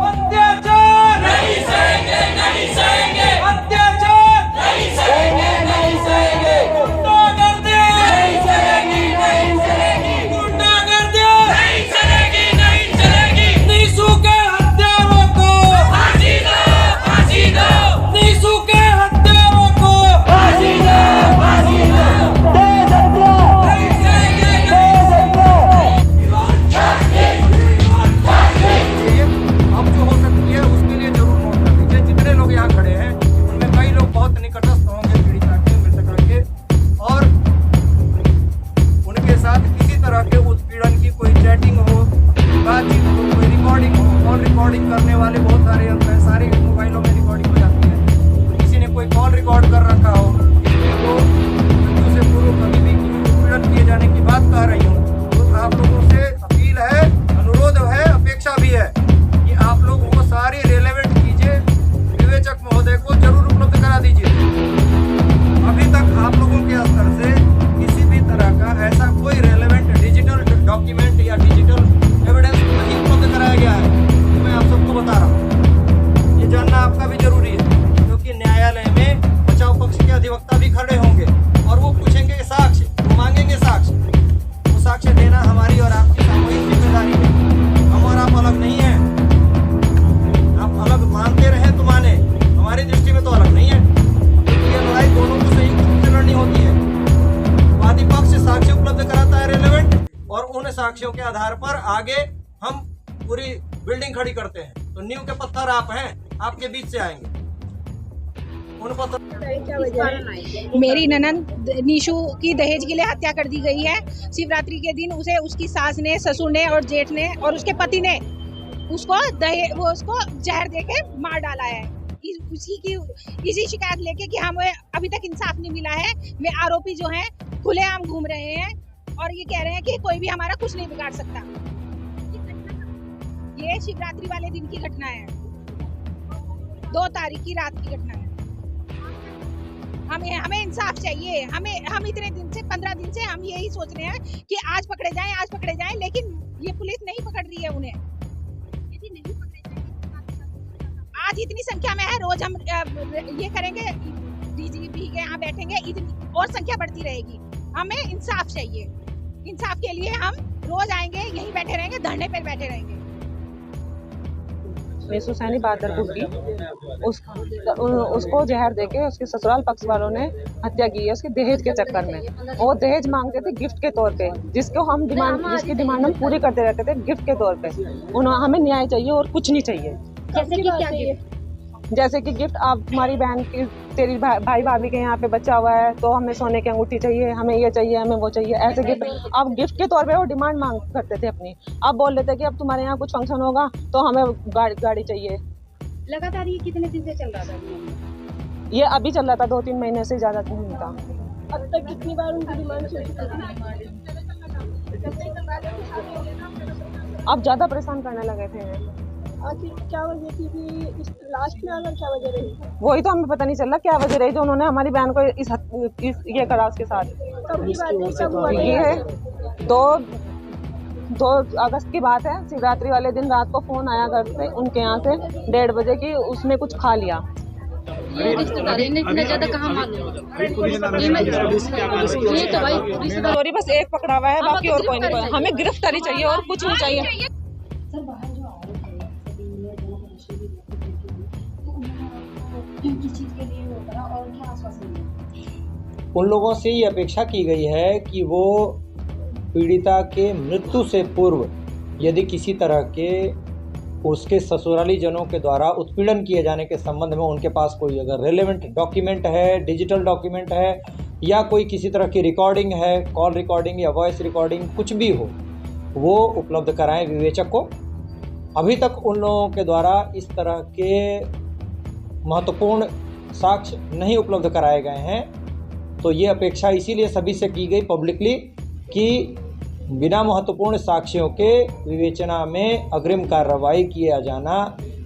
अत्याचार नहीं सहेंगे, नहीं सहेंगे, अत्याचार नहीं सहेंगे, नहीं सहेंगे, गुंडागर्दी नहीं चलेगी, नहीं चलेगी, गुंडागर्दी नहीं चलेगी, नहीं चलेगी, निशु के हत्यारों को फांसी दो, फांसी दो, निशु के हत्यारों को फांसी दो, फांसी दो, नहीं सहेंगे, नहीं अब जो हो सकती है उसके लिए जरूर नोट कर लीजिए। जितने लोग यहाँ खड़े हैं उनमें कई लोग बहुत निकटस्थ होंगे पीड़िता के, मृतक के, और उनके साथ किसी तरह के उत्पीड़न की कोई चैटिंग हो, बातचीत हो, कोई रिकॉर्डिंग हो। कॉल रिकॉर्डिंग करने वाले बहुत सारे होते हैं, सारे मोबाइलों में रिकॉर्डिंग हो जाती है। तो किसी ने कोई कॉल रिकॉर्ड कर रखा हो, वो मृत्यु से पूर्व कभी भी उत्पीड़न किए जाने की बात कह रही हूँ, तो आप लोगों से अपील है, अनुरोध है, अपेक्षा भी है कि आप लोग वो सारी रेलेवेंट चीजें विवेचक महोदय को जरूर उपलब्ध करा दीजिए। अभी तक आप लोगों के स्तर से किसी भी तरह का ऐसा कोई रेलेवेंट डिजिटल डॉक्यूमेंट या डिजिटल एविडेंस नहीं उपलब्ध कराया गया है। तो मैं आप सबको बता रहा हूँ, ये जानना आपका भी जरूरी है, क्योंकि न्यायालय में बचाव पक्ष के अधिवक्ता भी खड़े होंगे और वो पूछेंगे साक्ष्य, वो मांगेंगे साक्ष्य। वो साक्ष्य देना हमारी और आपकी सामूहिक जिम्मेदारी है। हम और आप अलग नहीं हैं। आप अलग मानते रहे तो माने, हमारी दृष्टि में तो अलग नहीं है। ये लड़ाई दोनों को संयुक्त रूप से लड़नी होती है। वादी पक्ष साक्ष्य उपलब्ध कराता है रेलेवेंट, और उन साक्ष्यों के आधार पर आगे हम पूरी बिल्डिंग खड़ी करते हैं। तो नींव के पत्थर आप हैं, आपके बीच से आएंगे उन पत्थर। मेरी ननद निशु की दहेज के लिए हत्या कर दी गई है। शिवरात्रि के दिन उसे उसकी सास ने, ससुर ने और जेठ ने और उसके पति ने उसको जहर देके मार डाला है। इसी शिकायत लेके कि हमें अभी तक इंसाफ नहीं मिला है। वे आरोपी जो हैं खुलेआम घूम रहे हैं और ये कह रहे हैं कि कोई भी हमारा कुछ नहीं बिगाड़ सकता। ये शिवरात्रि वाले दिन की घटना है, 2 तारीख की रात की घटना है। हमें इंसाफ चाहिए। हम इतने दिन से 15 दिन से हम यही सोच रहे हैं कि आज पकड़े जाएं, लेकिन ये पुलिस नहीं पकड़ रही है उन्हें। यदि नहीं पकड़े जाएंगे, आज इतनी संख्या में है, रोज हम ये करेंगे, डीजीपी के यहाँ बैठेंगे, इतनी और संख्या बढ़ती रहेगी। हमें इंसाफ चाहिए। इंसाफ के लिए हम रोज आएंगे, यहीं बैठे रहेंगे, धरने पर बैठे रहेंगे। निशु सैनी बादरपुर की, उसको जहर देके उसके ससुराल पक्ष वालों ने हत्या की है उसके दहेज के चक्कर में। वो दहेज मांगते थे गिफ्ट के तौर पे, जिसकी डिमांड हम पूरी करते रहते थे गिफ्ट के तौर पे। हमें न्याय चाहिए और कुछ नहीं चाहिए। जैसे कि गिफ्ट, आप तुम्हारी बहन की, तेरी भाई भाभी के यहाँ पे बच्चा हुआ है तो हमें सोने की अंगूठी चाहिए, हमें ये चाहिए, हमें वो चाहिए, ऐसे गिफ्ट। अब गिफ्ट के तौर पे वो डिमांड मांग करते थे अपनी। अब बोल रहे थे कि अब तुम्हारे यहाँ कुछ फंक्शन होगा तो हमें गाड़ी चाहिए। लगातार ये कितने दिन से चल रहा था? ये अभी चल रहा था, 2-3 महीने से ज्यादा नहीं था। अब तक कितनी बार उनकी डिमांड अब ज्यादा परेशान करने लगे थे। आखिर क्या वजह थी कि इस लास्ट में आना, क्या वजह रही? वही तो हमें पता नहीं चल रहा क्या वजह रही जो उन्होंने हमारी बहन को ये करा उसके साथ। ये है 2 अगस्त की बात है। शिवरात्रि वाले दिन रात को फोन आया घर से उनके यहाँ से 1:30 बजे की, उसने कुछ खा लिया। सॉरी, बस एक पकड़ा हुआ है, बाकी और कोई नहीं। हमें गिरफ्तारी चाहिए और कुछ नहीं चाहिए। उन लोगों से ये अपेक्षा की गई है कि वो पीड़िता के मृत्यु से पूर्व यदि किसी तरह के उसके ससुराली जनों के द्वारा उत्पीड़न किए जाने के संबंध में उनके पास कोई अगर रेलेवेंट डॉक्यूमेंट है, डिजिटल डॉक्यूमेंट है, या कोई किसी तरह की रिकॉर्डिंग है, कॉल रिकॉर्डिंग या वॉइस रिकॉर्डिंग, कुछ भी हो, वो उपलब्ध कराएं विवेचक को। अभी तक उन लोगों के द्वारा इस तरह के महत्वपूर्ण साक्ष्य नहीं उपलब्ध कराए गए हैं। तो ये अपेक्षा इसीलिए सभी से की गई पब्लिकली कि बिना महत्वपूर्ण साक्ष्यों के विवेचना में अग्रिम कार्रवाई किया जाना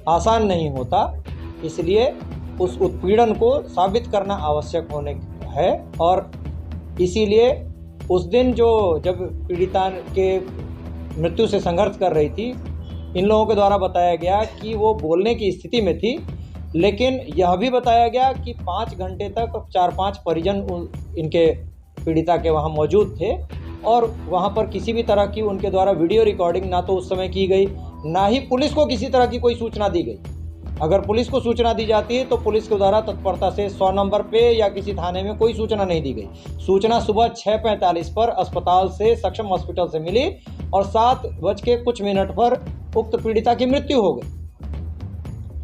आसान नहीं होता, इसलिए उस उत्पीड़न को साबित करना आवश्यक होने है और इसीलिए उस दिन जब पीड़िता के मृत्यु से संघर्ष कर रही थी, इन लोगों के द्वारा बताया गया कि वो बोलने की स्थिति में थी, लेकिन यह भी बताया गया कि 5 घंटे तक 4-5 परिजन इनके पीड़िता के वहाँ मौजूद थे और वहाँ पर किसी भी तरह की उनके द्वारा वीडियो रिकॉर्डिंग ना तो उस समय की गई, ना ही पुलिस को किसी तरह की कोई सूचना दी गई। अगर पुलिस को सूचना दी जाती है तो पुलिस के द्वारा तत्परता से 100 नंबर पे या किसी थाने में कोई सूचना नहीं दी गई। सूचना सुबह 6:45 पर अस्पताल से सक्षम हॉस्पिटल से मिली और 7 बज के कुछ मिनट पर उक्त पीड़िता की मृत्यु हो गई।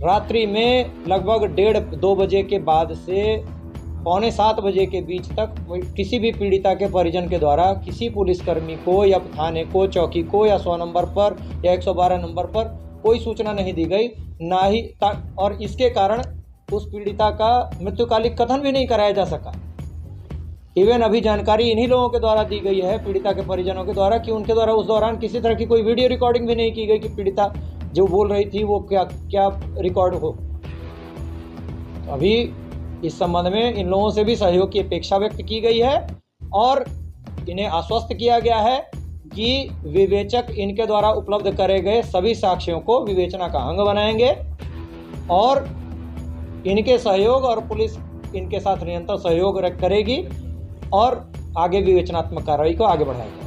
रात्रि में लगभग 1:30-2 बजे के बाद से 6:45 बजे के बीच तक किसी भी पीड़िता के परिजन के द्वारा किसी पुलिसकर्मी को या थाने को, चौकी को या 100 नंबर पर या 112 नंबर पर कोई सूचना नहीं दी गई, ना ही और इसके कारण उस पीड़िता का मृत्युकालिक कथन भी नहीं कराया जा सका। इवन अभी जानकारी इन्हीं लोगों के द्वारा दी गई है, पीड़िता के परिजनों के द्वारा, कि उनके द्वारा उस दौरान किसी तरह की कोई वीडियो रिकॉर्डिंग भी नहीं की गई कि पीड़िता जो बोल रही थी वो क्या रिकॉर्ड हो। अभी इस संबंध में इन लोगों से भी सहयोग की अपेक्षा व्यक्त की गई है और इन्हें आश्वस्त किया गया है कि विवेचक इनके द्वारा उपलब्ध करे गए सभी साक्ष्यों को विवेचना का अंग बनाएंगे और इनके सहयोग और पुलिस इनके साथ निरंतर सहयोग करेगी और आगे विवेचनात्मक कार्रवाई को आगे बढ़ाएगी।